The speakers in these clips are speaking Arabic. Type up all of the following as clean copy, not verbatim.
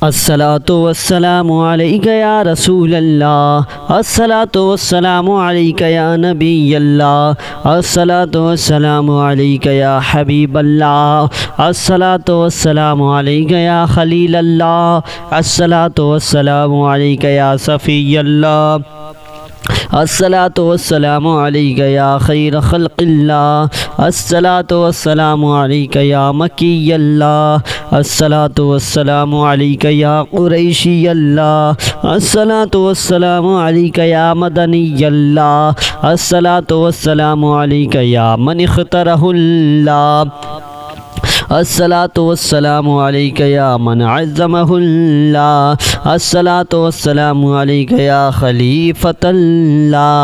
अस्सलातु वस्सलामु अलैका या रसूलल्लाह, अस्सलातु वस्सलामु अलैका या नबियल्लाह, अस्सलातु वस्सलामु अलैका या हबीबल्लाह, अस्सलातु वस्सलामु अलैका या खलीलल्लाह, अस्सलातु वस्सलामु अलैका या सफ़ियल्लाह, अस्सलातु वस्सलामु अलैका या खैर खल्क़िल्लाह, अस्सलातु वस्सलामु अलैका या मकीयल्लाह, अस्सलातु वस्सलामु अलैका या कुरैशियल्लाह, अस्सलातु वस्सलामु अलैका या मदनियल्लाह, अस्सलातु वस्सलामु अलैका या मन इख्तरहुल्लाह, अस्सलातु वस्सलामु अलैका या मन अज़्ज़महुल्लाह, अस्सलातु वस्सलामु अलैका या खलीफतल्लाह,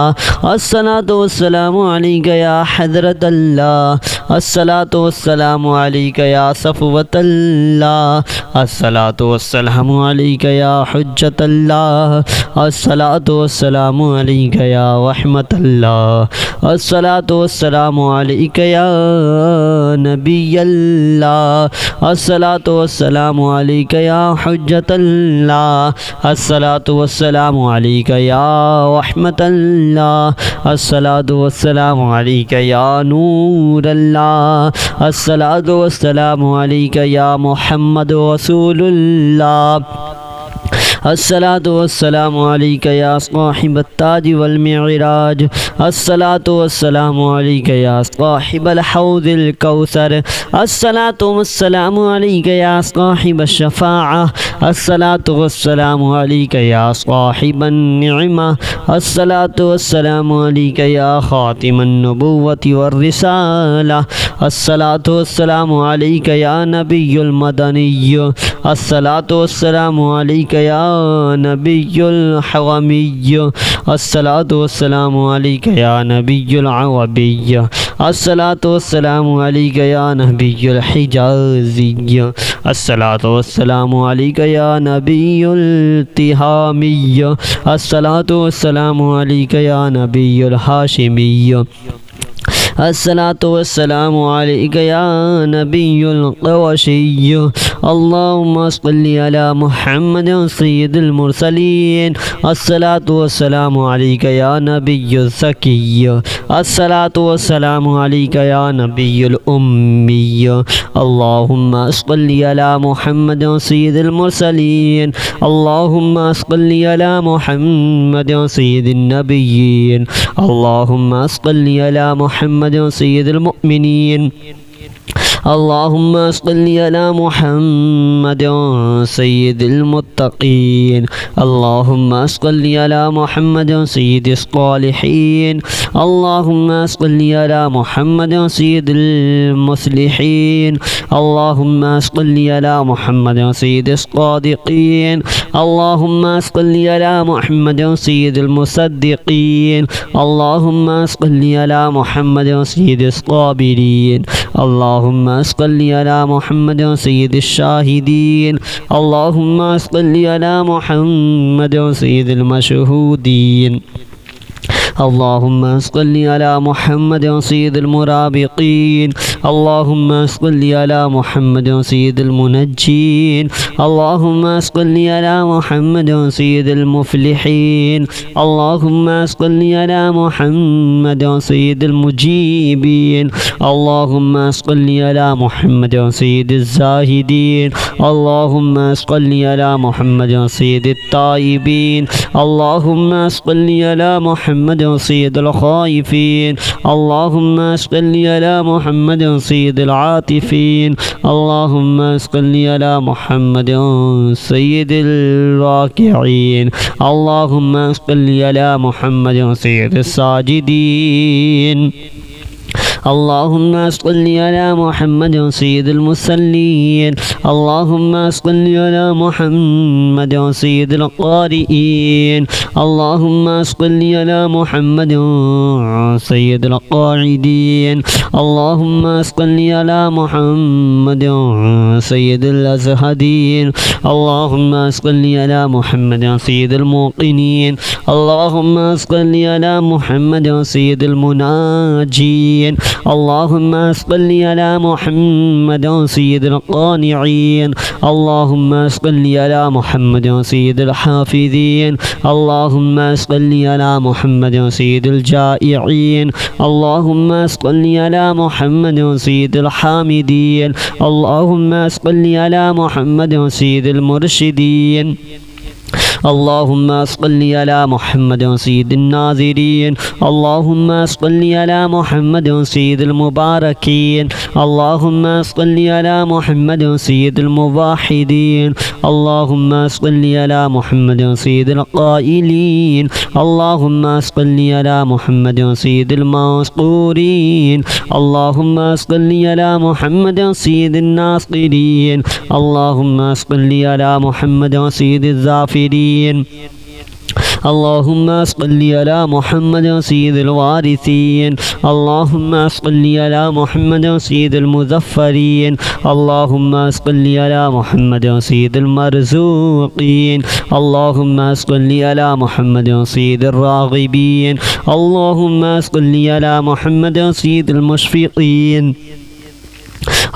अस्सलातु वस्सलामु अलैका या हज़रतल्लाह, अस्सलातु वस्सलामु अलैका या सफ़वतल्लाह, अस्सलातु वस्सलामु अलैका या हुज्जतल्लाह, अस्सलातु वस्सलामु अलैका या रहमतल्लाह, अस्सलातु वस्सलामु अलैका या नबियल्लाह, अस्सलातु वस्सलामु अलैका या हुज्जतल्लाह, अस्सलातु वस्सलामु अलैका या रहमतल्लाह, अस्सलातु वस्सलामु अलैका या नूरल्लाह, अस्सलातु वस्सलामु अलैका या मुहम्मद रसूलुल्लाह, अस्सलातु वस्सलामु अलैका या साहिबत ताज वल मिअराज, अस्सलातु वस्सलामु अलैका या साहिबल हौज़िल कौसर, अस्सलातु वस्सलामु अलैका या साहिबश शफ़ाअह, अस्सलातु वस्सलामु अलैका या साहिबन निअमा, अस्सलातु वस्सलामु अलैका या खातिमन नबुव्वति वर रिसाला, अस्सलातु वस्सलामु अलैका या नबियुल मदनिय्य, अस्सलातु वस्सलामु अलैका या नबियुल हरमिय्य, अस्सलातु वस्सलामु अलैका या नबियुल अरबिय्य, अस्सलातु वस्सलामु अलैका या नबियुल हिजाज़िय्य, अस्सलातु वस्सलामु अलैका या नबियुल तिहामिय्य, अस्सलातु वस्सलामु अलैका या नबियुल हाशिमिय्य, अस्सलातु वस्सलामु अलैका या नबियुल क़ुरैशिय्य, अल्लाहुम्मा सल्लि अला मुहम्मद सय्यिदिल मुरसलीन, अस्सलातु वस्सलामु अलैका या नबियुज़ ज़किय्य, अस्सलातु वस्सलामु अलैका या नबियुल उम्मिय्य, अल्लाहुम्मा सल्लि अला मुहम्मद सय्यिदिल मुरसलीन, अल्लाहुम्मा सल्लि अला मुहम्मद सय्यिदिन नबिय्यीन, अल्लाहुम्मा सल्लि अला मुहम्मद सय्यिदिल मुमिनीन, अल्लाहुम्मा सल्लि अला मुहम्मद सय्यिदिल मुत्तक़ीन, अल्लाहुम्मा सल्लि अला मुहम्मद सय्यिदिस सालिहीन, अल्लाहुम्मा सल्लि अला मुहम्मद सय्यिदिल मुस्लिहीन, अल्लाहुम्मा सल्लि अला मुहम्मद सय्यिदिस सादिक़ीन, अल्लाहुम्मा सल्लि अला मुहम्मद सय्यिदिल मुसद्दिक़ीन, अल्लाहुम्मा सल्लि अला मुहम्मद सय्यिदिस साबिरीन, अल्लाहुम्मा सल्लि अला मुहम्मद सय्यिदिश शाहिदीन, अल्लाहुम्मा सल्लि अला मुहम्मद सय्यिदिल मशहूदीन, अल्लाहुम्मा सल्लि अला मुहम्मद सय्यिदिल मुराबिक़ीन, अल्लाहुम्मा सल्लि अला मुहम्मद सय्यिदिल मुनज्जीन, अल्लाहुम्मा सल्लि अला मुहम्मद सय्यिदिल मुफ़्लिहीन, अल्लाहुम्मा सल्लि अला मुहम्मद सय्यिदिल मुजीबीन, अल्लाहुम्मा सल्लि अला मुहम्मद सय्यिदिज़ ज़ाहिदीन, अल्लाहुम्मा सल्लि अला मुहम्मद सय्यिदित ताइबीन, अल्लाहुम्मा सल्लि अला मुहम्मद सय्यिदिल ख़ाइफ़ीन, अल्लाहुम्मा सल्लि अला मुहम्मद सय्यिदिल आतिफ़ीन, अल्लाहुम्मा सल्लि अला मुहम्मद सय्यिदिल राकिईन, अल्लाहुम्मा सल्लि अला मुहम्मद सय्यिदिस साजिदीन, अल्लाहुम्मा सल्लि अला मुहम्मद सय्यिदिल मुसल्लीन, अल्लाहुम्मा सल्लि अला मुहम्मद सय्यिदिल क़ारिईन, अल्लाहुम्मा सल्लि अला मुहम्मद सय्यिदिल क़ाइदीन, अल्लाहुम्मा सल्लि अला मुहम्मद सय्यिदिल अज़हदीन, अल्लाहुम्मा सल्लि अला मुहम्मद सय्यिदिल मुक़िनीन, अल्लाहुम्मा सल्लि अला मुहम्मद सय्यिदिल मुनाजीन, اللهم صل على محمد سيد القانعين اللهم صل على محمد سيد الحافظين اللهم صل على محمد سيد الجائعين اللهم صل على محمد سيد الحامدين اللهم صل على محمد سيد المرشدين اللهم صل على محمد سيد الناظرين اللهم صل على محمد سيد المباركين اللهم صل على محمد سيد الموحدين اللهم صل على محمد سيد القائلين اللهم صل على محمد سيد المذكورين اللهم صل على محمد سيد الناصرين اللهم صل على محمد سيد الظافرين اللهم صل على محمد سيد الوارثين اللهم صل على محمد سيد المظفرين اللهم صل على محمد سيد المرزوقين اللهم صل على محمد سيد الراغبين اللهم صل على محمد سيد المشفقين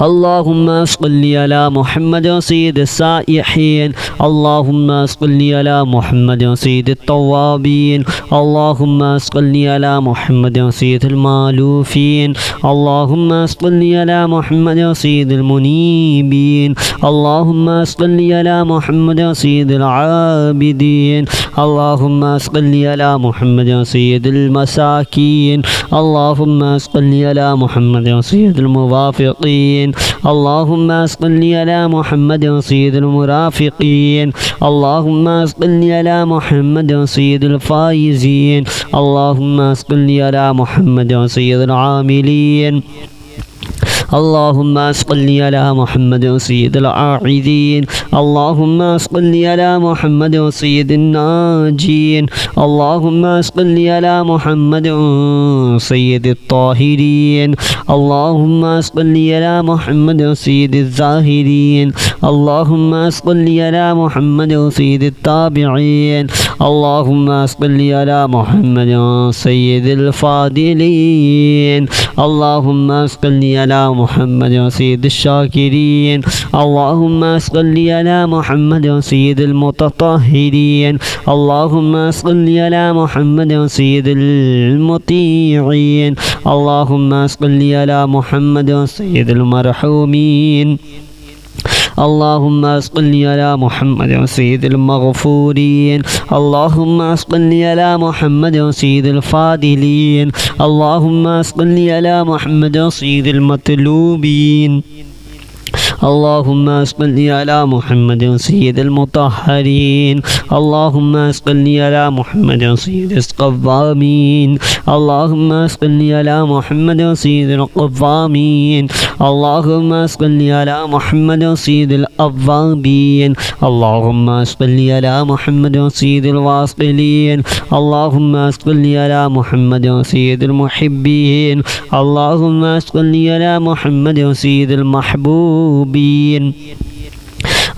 اللهم صل على محمد سيد السائحين اللهم صل على محمد سيد التوابين اللهم صل على محمد سيد المالوفين اللهم صل على محمد سيد المنيبين اللهم صل على محمد سيد العابدين اللهم صل على محمد سيد المساكين اللهم صل على محمد سيد الموافقين اللهم صل على محمد سيد المرافقين اللهم صل على محمد سيد الفائزين اللهم صل على محمد سيد العاملين اللهم صل على محمد سيد العاعدين اللهم صل على محمد سيد الناجين اللهم صل على محمد سيد الطاهرين اللهم صل على محمد سيد الزاهرين اللهم صل على محمد سيد التابعين اللهم صل على محمد سيد الفاضلين اللهم صل على محمد سيد الشاكرين اللهم صل على محمد سيد المتطهرين اللهم صل على محمد سيد المطيعين اللهم صل على محمد سيد المرحومين اللهم صل على محمد سيد المغفورين اللهم صل على محمد سيد الفاضلين اللهم صل على محمد سيد المطلوبين اللهم صل على محمد سيد المطهرين اللهم صل على محمد سيد القوامين اللهم صل على محمد سيد القوامين اللهم صل على محمد سيد الأوابين اللهم صل على محمد سيد الواصلين اللهم صل على محمد سيد المحبين اللهم صل على محمد سيد المحبوبين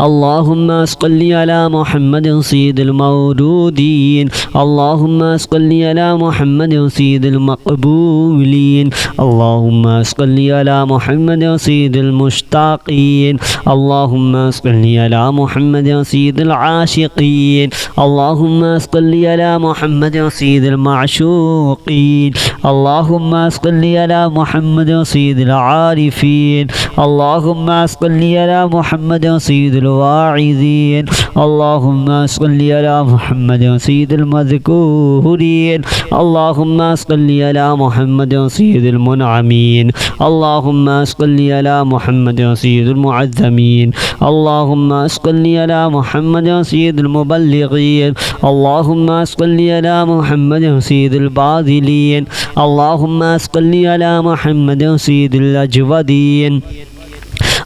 اللهم صل على محمد سيد المولودين اللهم صل على محمد سيد المقبولين اللهم صل على محمد سيد المشتاقين اللهم صل على محمد سيد العاشقين اللهم صل على محمد سيد المعشوقين اللهم صل على محمد سيد العارفين اللهم صل على محمد سيد الواعظين اللهم صل على محمد سيد المذكورين اللهم صل على محمد سيد المنعمين اللهم صل على محمد سيد المعظمين اللهم صل على محمد سيد المبلغين اللهم صل على محمد سيد الباذلين اللهم صل على محمد سيد الأجودين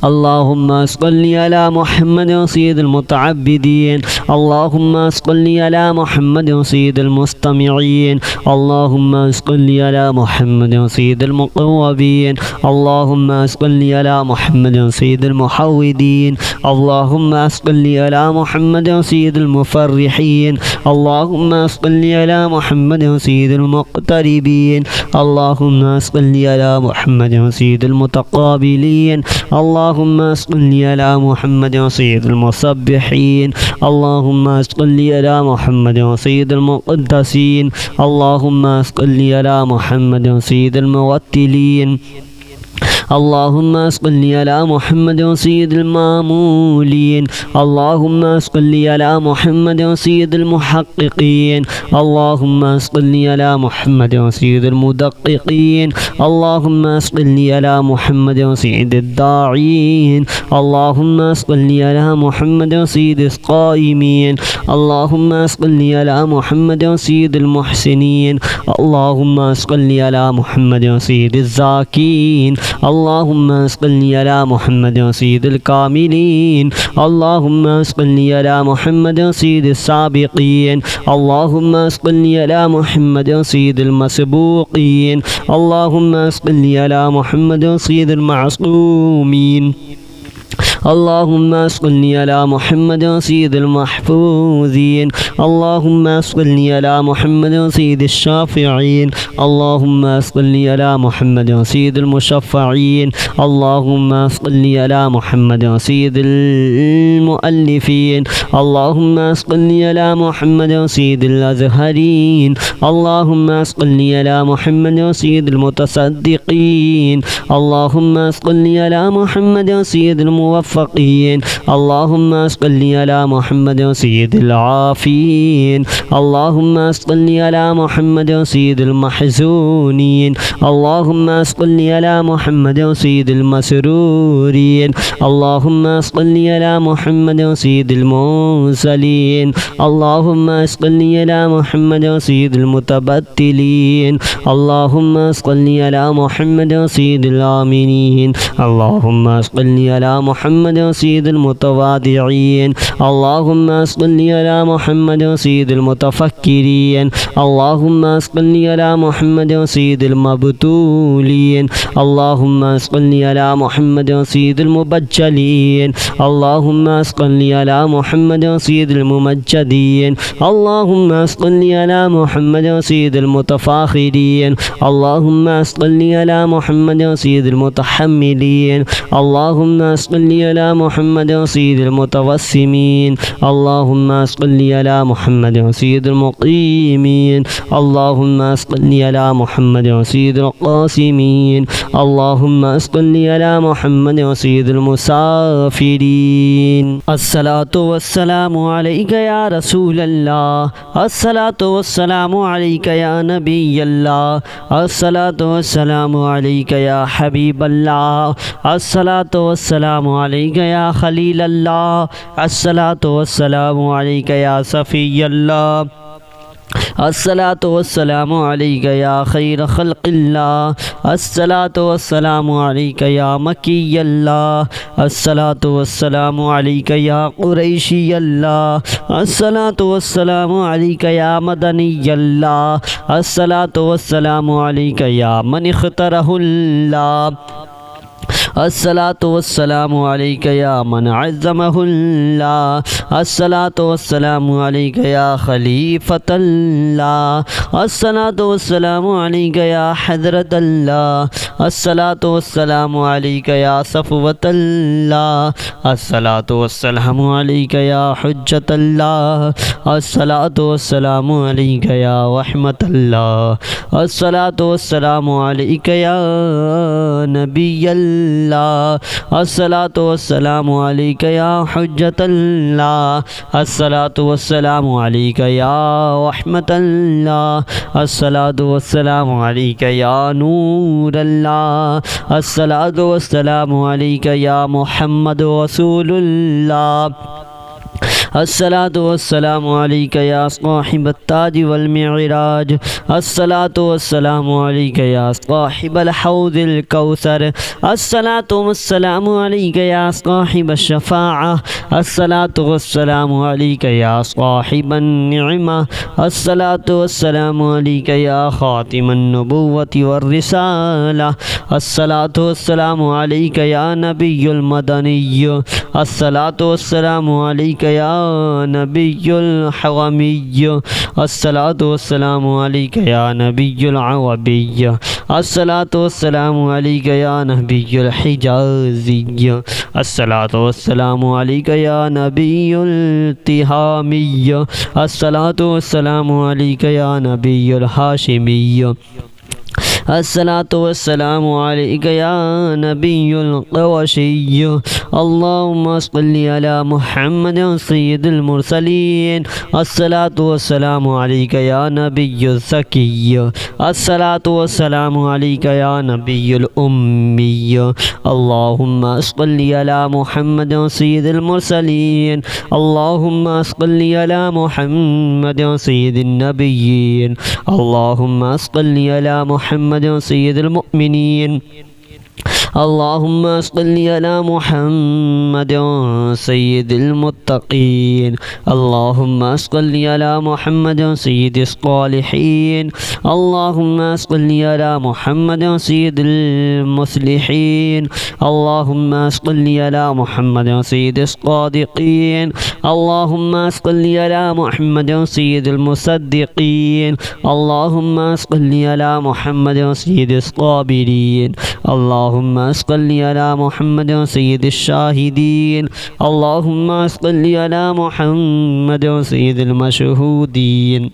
اللهم صل على محمد سيد المتعبدين اللهم صل على محمد سيد المستمعين اللهم صل على محمد سيد المقوبين اللهم صل على محمد سيد المحودين اللهم صل على محمد سيد المفرحين اللهم صل على محمد سيد المقتربين اللهم صل على محمد سيد المتقابلين اللهم صل على محمد سيد المسبحين اللهم صل على محمد سيد المقدسين اللهم صل على محمد سيد الموتلين اللهم صل على محمد سيد المامولين اللهم صل على محمد سيد المحققين اللهم صل على محمد سيد المدققين اللهم صل على محمد سيد الداعين اللهم صل على محمد سيد القائمين اللهم صل على محمد سيد المحسنين اللهم صل على محمد سيد الزاكين اللهم صل على محمد سيد الكاملين اللهم صل على محمد سيد السابقين اللهم صل على محمد سيد المسبوقين اللهم صل على محمد سيد المعصومين اللهم صل على محمد سيد المحفوظين اللهم صل على محمد سيد الشافعين اللهم صل على محمد سيد المشفعين اللهم صل على محمد سيد المؤلفين اللهم صل على محمد سيد الأزهرين اللهم صل على محمد سيد المتصدقين اللهم صل على محمد سيد الموفقين اللهم صل على محمد سيد العافين اللهم صل على محمد سيد المحزونين اللهم صل على محمد سيد المسرورين اللهم صل على محمد سيد المرسلين اللهم صل على محمد سيد المتبتلين اللهم صل على محمد سيد الآمنين اللهم صل على محمد سيد المتواضعين اللهم صل على محمد سيد المتفكرين اللهم صل على محمد سيد المبتولين اللهم صل على محمد سيد المبجلين اللهم صل على محمد سيد الممجدين اللهم صل على محمد سيد المتفاخرين اللهم صل على محمد سيد المتحملين اللهم صل على محمد سيد المتوسمين اللهم صل على محمد سيد المقيمين اللهم صل على محمد سيد القاسمين اللهم صل على محمد سيد المسافرين الصلاة والسلام عليك يا رسول الله الصلاة والسلام عليك يا نبي الله الصلاة والسلام عليك يا حبيب الله الصلاة والسلام عليك يا خليل الله الصلاة والسلام عليك يا صفي الله الصلاة والسلام عليك يا خير خلق الله الصلاة والسلام عليك يا مكي الله الصلاة والسلام عليك يا قريشي الله الصلاة والسلام عليك يا مدني الله الصلاة والسلام عليك يا من اختاره الله الصلاة والسلام عليك يا من عظمه الله الصلاة والسلام عليك يا خليفة الله الصلاة والسلام عليك يا حضرة الله الصلاة والسلام عليك يا صفوة الله الصلاة والسلام عليك يا حجة الله الصلاة والسلام عليك يا رحمة الله الصلاة والسلام عليك يا نبي الله الصلاة والسلام عليك يا حجة الله الصلاة والسلام عليك يا رحمة الله الصلاة والسلام عليك يا نور الله الصلاة والسلام عليك يا محمد رسول الله الصلاة والسلام عليك يا صاحب التاج والمعراج الصلاة والسلام عليك يا صاحب الحوض الكوثر الصلاة والسلام عليك يا صاحب الشفاعة الصلاة والسلام عليك يا صاحب النعمة الصلاة والسلام عليك يا خاتم النبوة والرسالة الصلاة والسلام عليك يا نبي المدني الصلاة والسلام عليك يا نبي الحرمي الصلاة والسلام عليك يا نبي العربي الصلاة والسلام عليك يا نبي الحجازي الصلاة والسلام عليك يا نبي التهامي الصلاة والسلام عليك يا نبي الهاشمي الصلاة والسلام عليك يا نبي القرشي اللهم صل على محمد سيد المرسلين الصلاة والسلام عليك يا نبي الزكي الصلاة والسلام عليك يا نبي الأمي اللهم صل على محمد سيد المرسلين اللهم صل على محمد سيد النبيين اللهم صل على محمد سيد المؤمنين اللهم صل على محمد سيد المتقين اللهم صل على محمد سيد الصالحين اللهم صل على محمد سيد المصلحين اللهم صل على محمد سيد الصادقين اللهم صل على محمد سيد المصدقين اللهم صل على محمد سيد الصابرين اللهم صل على محمد سيد الشاهدين اللهم صل على محمد سيد المشهودين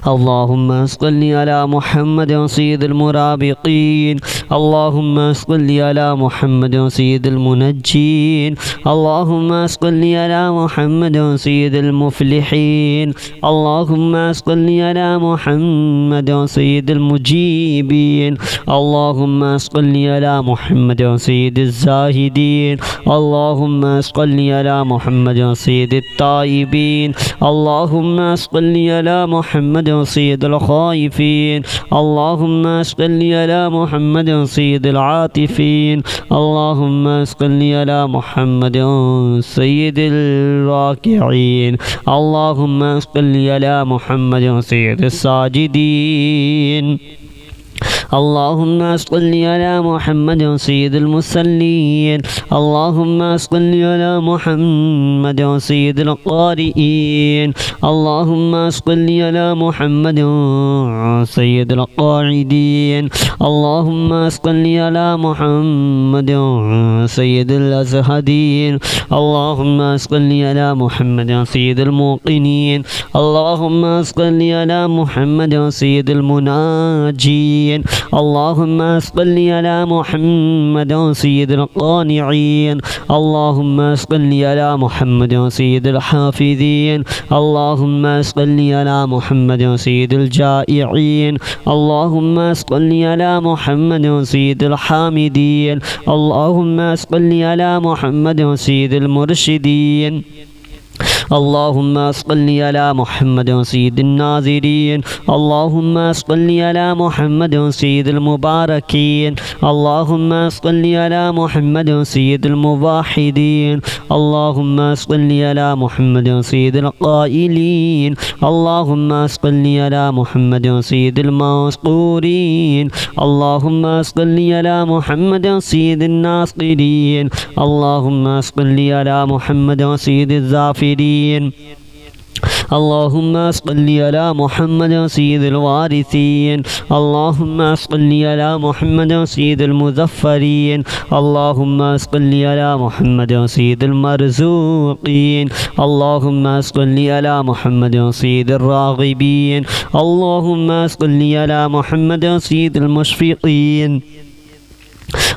اللهم صل على محمد سيد المرابطين اللهم صل على محمد سيد المنجين اللهم صل على محمد سيد المفلحين اللهم صل على محمد سيد المجيبين اللهم صل على محمد سيد الزاهدين اللهم صل على محمد سيد التائبين اللهم صل على محمد سيد الخائفين اللهم صل على محمد سيد العاطفين اللهم صل على محمد سيد الراكعين اللهم صل على محمد سيد الساجدين اللهم صل على محمد سيد المصلين اللهم صل على محمد سيد القارئين اللهم صل على محمد سيد القاعدين اللهم صل على محمد سيد الأزهدين اللهم صل على محمد سيد الموقنين اللهم صل على محمد سيد المناجين اللهم صل على محمد سيد القانعين اللهم صل على محمد سيد الحافظين اللهم صل على محمد سيد الجائعين اللهم صل على محمد سيد الحامدين اللهم صل على محمد سيد المرشدين اللهم صل على محمد سيد الناظرين اللهم صل على محمد سيد المباركين اللهم صل على محمد سيد الموحدين اللهم صل على محمد سيد القائلين اللهم صل على محمد سيد المذكورين اللهم صل على محمد سيد الناصرين اللهم صل على محمد سيد الظافرين اللهم صل على محمد سيد الوارثين اللهم صل على محمد سيد المظفرين اللهم صل على محمد سيد المرزوقين اللهم صل على محمد سيد الراغبين اللهم صل على محمد سيد المشفقين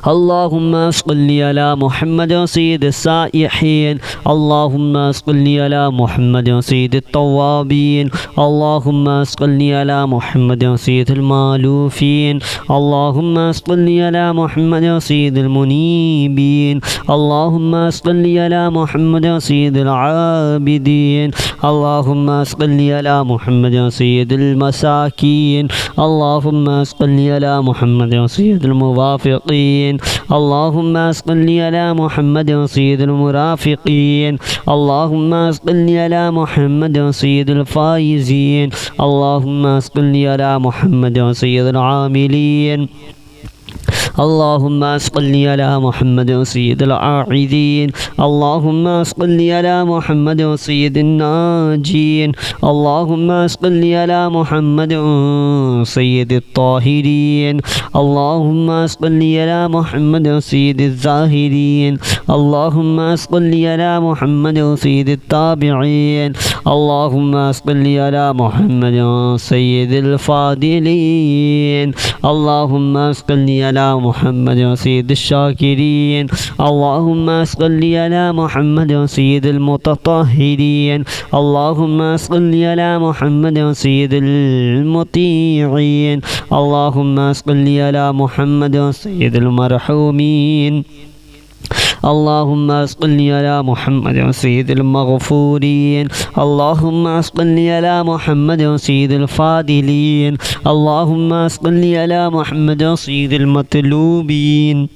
اللهم صل على محمد سيد السائحين. اللهم صل على محمد سيد التوابين. اللهم صل على محمد سيد المالوفين. اللهم صل على محمد سيد المنيبين. اللهم صل على محمد سيد العابدين. اللهم صل على محمد سيد المساكين. اللهم صل على محمد سيد الموافقين. اللهم صل على محمد سيد المرافقين. اللهم صل على محمد سيد الفائزين. اللهم صل على محمد سيد العاملين. اللهم صل على محمد سيد العاعدين. اللهم صل على محمد سيد الناجين. اللهم صل على محمد سيد الطاهرين. اللهم صل على محمد سيد الزاهرين. اللهم صل على محمد سيد التابعين. اللهم صل على محمد سيد الفاضلين. اللهم صل على محمد سيد الشاكرين. اللهم صل على محمد سيد المتطهرين. اللهم صل على محمد سيد المطيعين. اللهم صل على محمد سيد المرحومين. اللهم صل على محمد سيد المغفورين. اللهم صل على محمد سيد الفاضلين. اللهم صل على محمد سيد المطلوبين.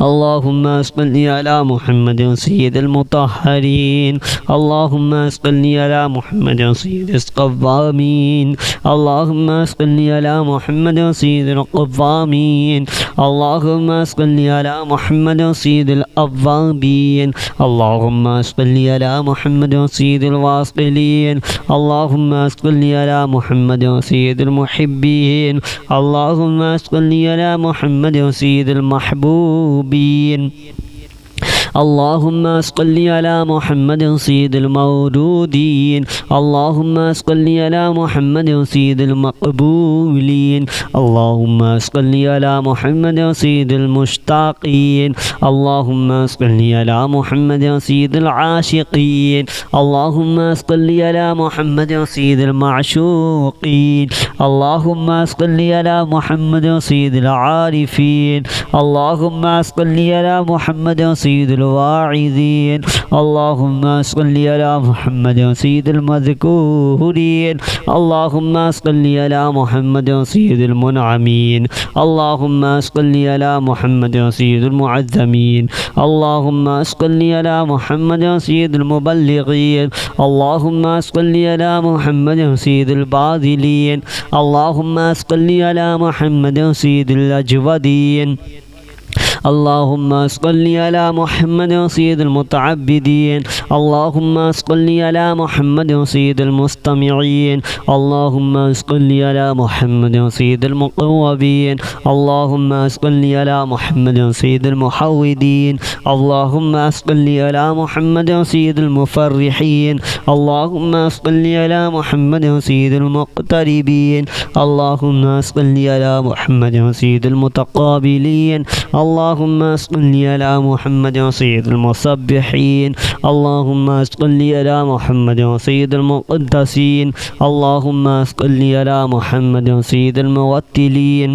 اللهم صل على محمد سيد المطهرين. اللهم صل على محمد سيد القوامين. اللهم صل على محمد سيد القوامين. اللهم صل على محمد سيد الأوابين. اللهم صل على محمد سيد الواصلين. اللهم صل على محمد سيد المحبين. اللهم صل على محمد سيد المحبوبين. اللهم صل على محمد سيد المولودين. اللهم صل على محمد سيد المقبولين. اللهم صل على محمد سيد المشتاقين. اللهم صل على محمد سيد العاشقين. اللهم صل على محمد سيد المعشوقين. اللهم صل على محمد سيد العارفين. اللهم صل على محمد سيد الواعظين. اللهم صل على محمد سيد المذكورين. اللهم صل على محمد سيد المنعمين. اللهم صل على محمد سيد المعظمين. اللهم صل على محمد سيد المبلغين. اللهم صل على محمد سيد الباذلين. اللهم صل على محمد سيد الأجودين. اللهم صل على محمد سيد المتعبدين. اللهم صل على محمد سيد المستمعين. اللهم صل على محمد سيد المقوبين. اللهم صل على محمد سيد المحودين. اللهم صل على محمد سيد المفرحين. اللهم صل على محمد سيد المقتربين. اللهم صل على محمد سيد المتقابلين. اللهم صل على محمد سيد المسبحين. اللهم صل على محمد سيد المقدسين. اللهم صل على محمد سيد الموتلين.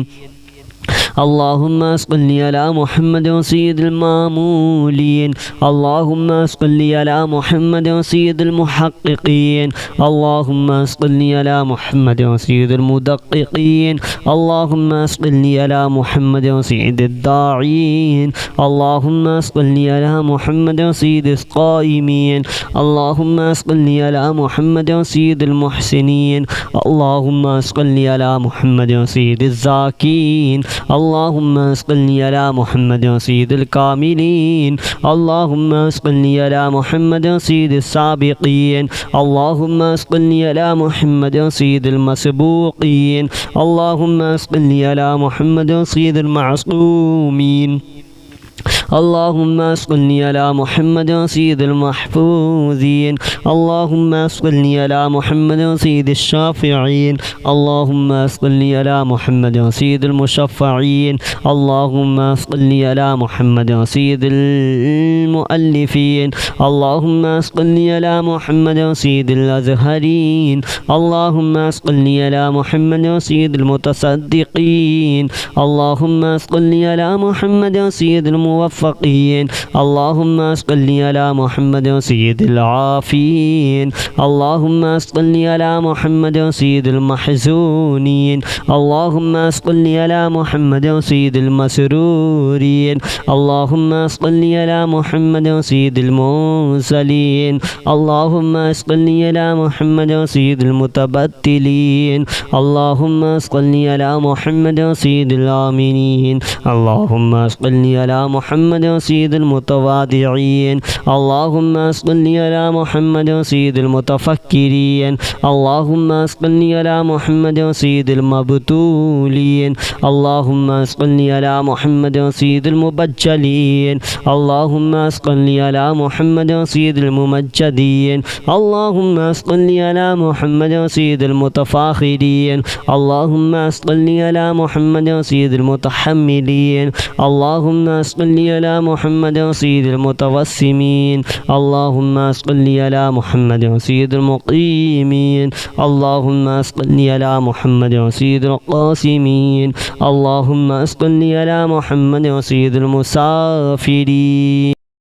اللهم صل على محمد سيد المامولين. اللهم صل على محمد سيد المحققين. اللهم صل على محمد سيد المدققين. اللهم صل على محمد سيد الداعين. اللهم صل على محمد سيد القائمين. اللهم صل على محمد سيد المحسنين. اللهم صل على محمد سيد الزاكين. اللهم صل على محمد سيد الكاملين. اللهم صل على محمد سيد السابقين. اللهم صل على محمد سيد المسبوقين. اللهم صل على محمد سيد المعصومين. اللهم صل على محمد سيد المحفوظين. اللهم صل على محمد سيد الشافعين. اللهم صل على محمد سيد المشفعين. اللهم صل على محمد سيد المؤلفين. اللهم صل على محمد سيد الأزهرين. اللهم صل على محمد سيد المتصدقين. اللهم صل على محمد سيد الموفقين. اللهم صل على محمد سيد العافين. اللهم صل على محمد سيد المحزونين. اللهم صل على محمد سيد المسرورين. اللهم صل على محمد سيد المرسلين. اللهم صل على محمد سيد المتبتلين. اللهم صل على محمد سيد الآمنين. اللهم صل على محمد سيد المتواضعين. اللهم صل على محمد سيد المتفكرين. اللهم صل على محمد سيد المبتولين. اللهم صل على محمد سيد المبجلين. اللهم صل على محمد سيد الممجدين. اللهم صل على محمد سيد المتفاخرين. اللهم صل على محمد سيد المتحملين. اللهم صل على محمد سيد المتوسمين. اللهم صل على محمد سيد المقيمين. اللهم صل على محمد سيد القاسمين. اللهم صل على محمد سيد المسافرين.